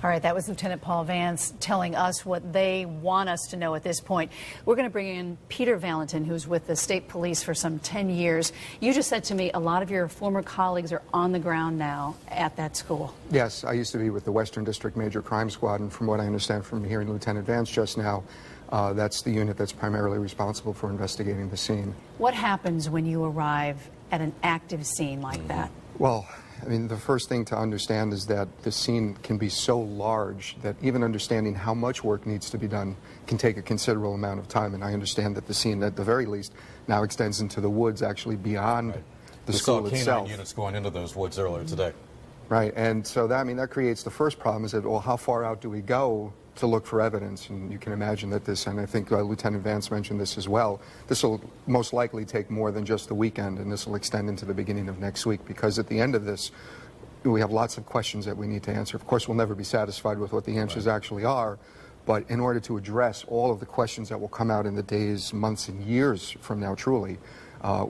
All right, that was Lieutenant Paul Vance telling us what they want us to know at this point. We're going to bring in Peter Valentin, who's with the state police for some 10 years. You just said to me a lot of your former colleagues are on the ground now at that school. Yes, I used to be with the Western District Major Crime Squad, and from what I understand from hearing Lieutenant Vance just now, that's the unit that's primarily responsible for investigating the scene. What happens when you arrive at an active scene like that? Well, I mean, the first thing to understand is that the scene can be so large that even understanding how much work needs to be done can take a considerable amount of time. And I understand that the scene, at the very least, now extends into the woods, actually beyond the school itself. We saw K-9 units going into those woods earlier today. Right, and so that, I mean, that creates the first problem is that, well, how far out do we go to look for evidence? And you can imagine that this, and I think Lieutenant Vance mentioned this as well, this will most likely take more than just the weekend, and this will extend into the beginning of next week, because at the end of this, we have lots of questions that we need to answer. Of course, we'll never be satisfied with what the answers actually are, but in order to address all of the questions that will come out in the days, months, and years from now, truly,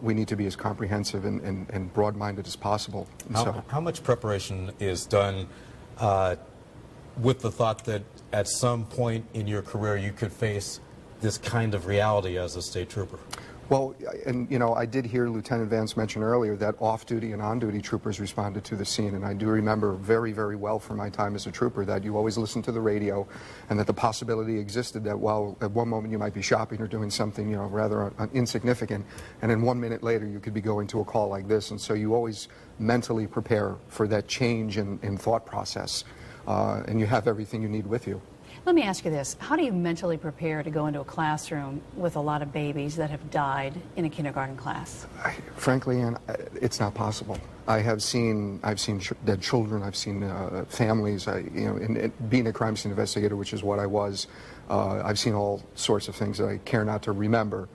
we need to be as comprehensive and broad-minded as possible. How much preparation is done with the thought that at some point in your career you could face this kind of reality as a state trooper? Well, and you know, I did hear Lieutenant Vance mention earlier that off-duty and on-duty troopers responded to the scene, and I do remember very, very well from my time as a trooper that you always listened to the radio, and that the possibility existed that while at one moment you might be shopping or doing something, you know, rather insignificant, and then 1 minute later you could be going to a call like this, and so you always mentally prepare for that change in thought process, and you have everything you need with you. Let me ask you this. How do you mentally prepare to go into a classroom with a lot of babies that have died in a kindergarten class? Frankly, Ann, it's not possible. I've seen dead children, I've seen families, you know, in being a crime scene investigator, which is what I was, I've seen all sorts of things that I care not to remember.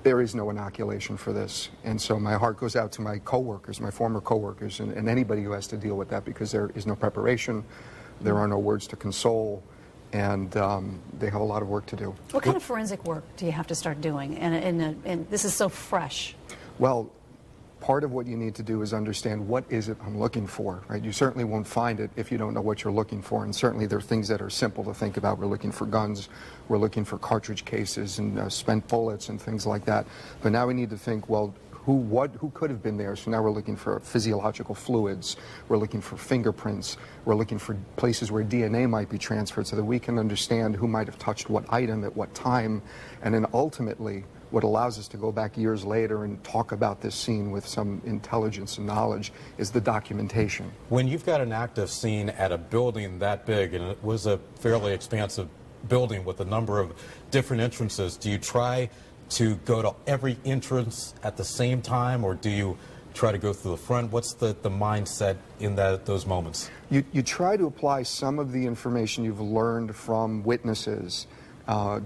There is no inoculation for this, and so my heart goes out to my coworkers, my former coworkers, and anybody who has to deal with that, because there is no preparation, there are no words to console, and they have a lot of work to do. What kind of forensic work do you have to start doing? And this is so fresh. Well, part of what you need to do is understand what is it I'm looking for, right? You certainly won't find it if you don't know what you're looking for, and certainly there are things that are simple to think about. We're looking for guns, we're looking for cartridge cases and spent bullets and things like that. But now we need to think, well, who could have been there? So now we're looking for physiological fluids, we're looking for fingerprints, we're looking for places where DNA might be transferred so that we can understand who might have touched what item at what time, and then ultimately what allows us to go back years later and talk about this scene with some intelligence and knowledge is the documentation. When you've got an active scene at a building that big, and it was a fairly expansive building with a number of different entrances, do you try to go to every entrance at the same time, or do you try to go through the front? What's the mindset in those moments? You try to apply some of the information you've learned from witnesses.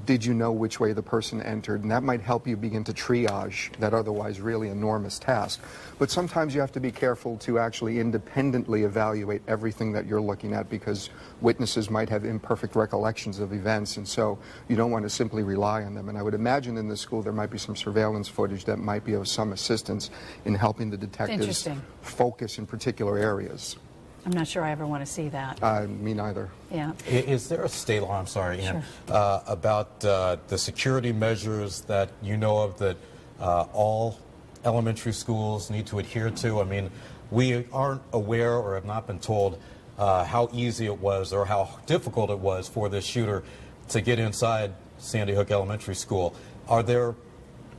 Did you know which way the person entered? And that might help you begin to triage that otherwise really enormous task. But sometimes you have to be careful to actually independently evaluate everything that you're looking at, because witnesses might have imperfect recollections of events, and so you don't want to simply rely on them. And I would imagine in this school there might be some surveillance footage that might be of some assistance in helping the detectives focus in particular areas. I'm not sure I ever want to see that. Me neither. Yeah. Is there a state law, I'm sorry, Ann, sure, about the security measures that you know of that all elementary schools need to adhere to? I mean, we aren't aware or have not been told how easy it was or how difficult it was for this shooter to get inside Sandy Hook Elementary School. Are there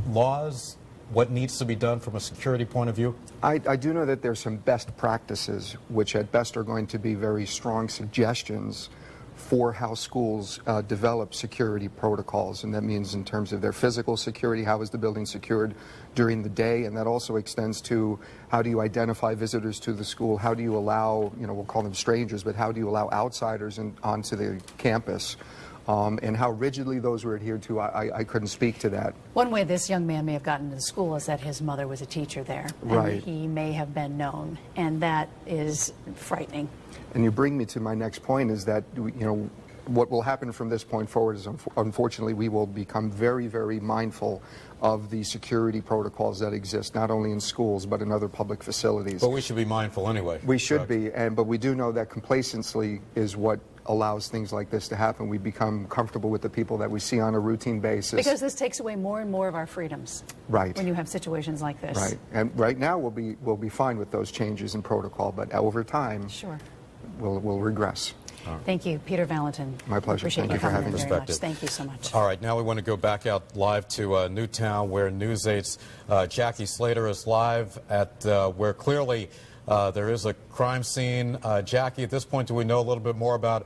laws? What needs to be done from a security point of view? I do know that there's some best practices, which at best are going to be very strong suggestions for how schools develop security protocols, and that means in terms of their physical security, how is the building secured during the day, and that also extends to how do you identify visitors to the school, how do you allow, you know, we'll call them strangers, but how do you allow outsiders onto the campus. And how rigidly those were adhered to, I couldn't speak to that. One way this young man may have gotten into the school is that his mother was a teacher there. Right. And he may have been known, and that is frightening. And you bring me to my next point, is that, you know, what will happen from this point forward is, unfortunately, we will become very, very mindful of the security protocols that exist, not only in schools, but in other public facilities. But we should be mindful anyway. We should be, but we do know that complacency is what allows things like this to happen. We become comfortable with the people that we see on a routine basis. Because this takes away more and more of our freedoms. Right. When you have situations like this. Right. And right now we'll be fine with those changes in protocol, but over time, sure, we'll regress. Thank you, Peter Valentin. My pleasure. Appreciate Thank you for coming having in me. very much. Thank you so much. All right, now we want to go back out live to Newtown, where News 8's Jackie Slater is live at where clearly there is a crime scene. Jackie, at this point, do we know a little bit more about